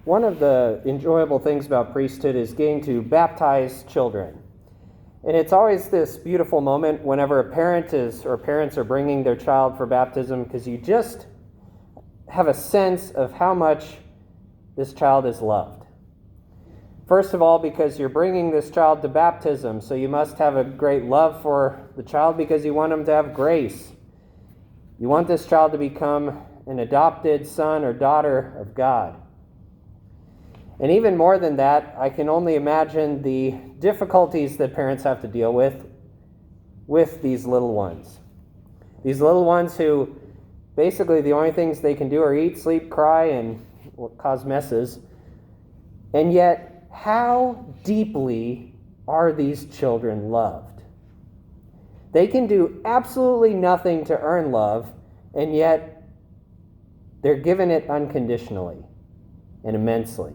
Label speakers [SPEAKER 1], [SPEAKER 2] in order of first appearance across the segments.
[SPEAKER 1] One of the enjoyable things about priesthood is getting to baptize children. And it's always this beautiful moment whenever parents are bringing their child for baptism, because you just have a sense of how much this child is loved. First of all, because you're bringing this child to baptism, so you must have a great love for the child because you want him to have grace. You want this child to become an adopted son or daughter of God. And even more than that, I can only imagine the difficulties that parents have to deal with these little ones. These little ones who basically the only things they can do are eat, sleep, cry, and cause messes. And yet, how deeply are these children loved? They can do absolutely nothing to earn love, and yet they're given it unconditionally and immensely.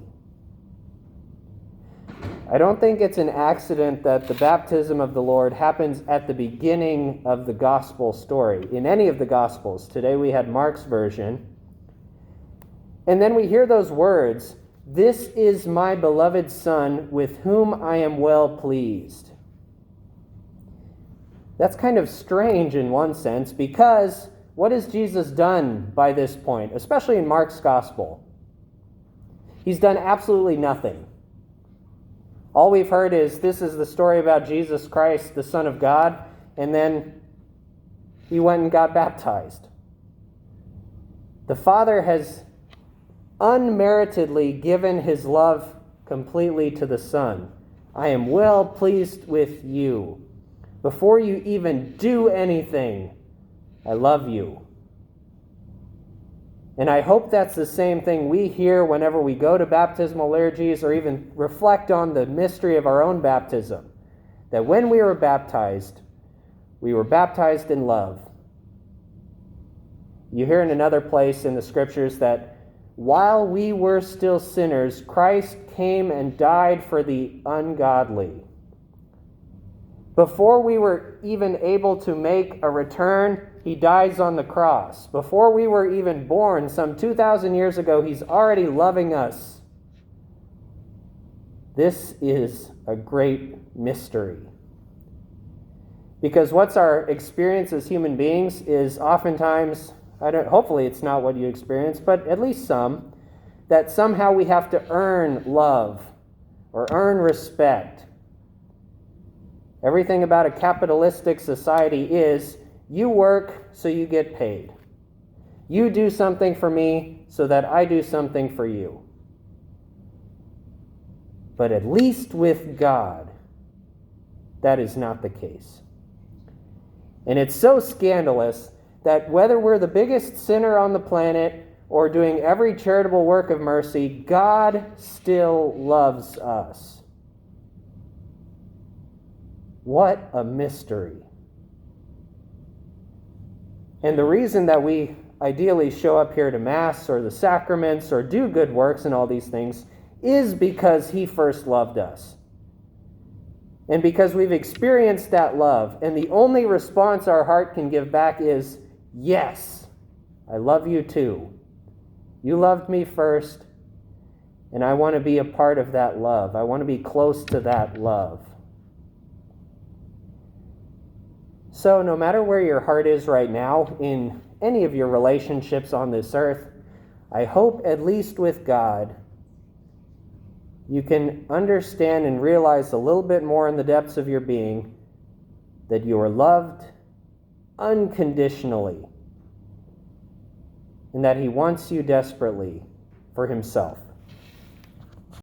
[SPEAKER 1] I don't think it's an accident that the baptism of the Lord happens at the beginning of the gospel story, in any of the gospels. Today we had Mark's version. And then we hear those words, "This is my beloved Son, with whom I am well pleased." That's kind of strange in one sense, because what has Jesus done by this point, especially in Mark's gospel? He's done absolutely nothing. All we've heard is this is the story about Jesus Christ, the Son of God, and then he went and got baptized. The Father has unmeritedly given his love completely to the Son. I am well pleased with you. Before you even do anything, I love you. And I hope that's the same thing we hear whenever we go to baptismal liturgies or even reflect on the mystery of our own baptism. That when we were baptized in love. You hear in another place in the scriptures that while we were still sinners, Christ came and died for the ungodly. Before we were even able to make a return, he dies on the cross. Before we were even born, some 2,000 years ago, he's already loving us. This is a great mystery. Because what's our experience as human beings is oftentimes, hopefully it's not what you experience, but at least some, that somehow we have to earn love or earn respect. Everything about a capitalistic society is, you work so you get paid. You do something for me so that I do something for you. But at least with God, that is not the case. And it's so scandalous that whether we're the biggest sinner on the planet or doing every charitable work of mercy, God still loves us. What a mystery. And the reason that we ideally show up here to Mass or the sacraments or do good works and all these things is because he first loved us. And because we've experienced that love, and the only response our heart can give back is, yes, I love you too. You loved me first, and I want to be a part of that love. I want to be close to that love. So no matter where your heart is right now in any of your relationships on this earth, I hope at least with God, you can understand and realize a little bit more in the depths of your being that you are loved unconditionally and that he wants you desperately for himself.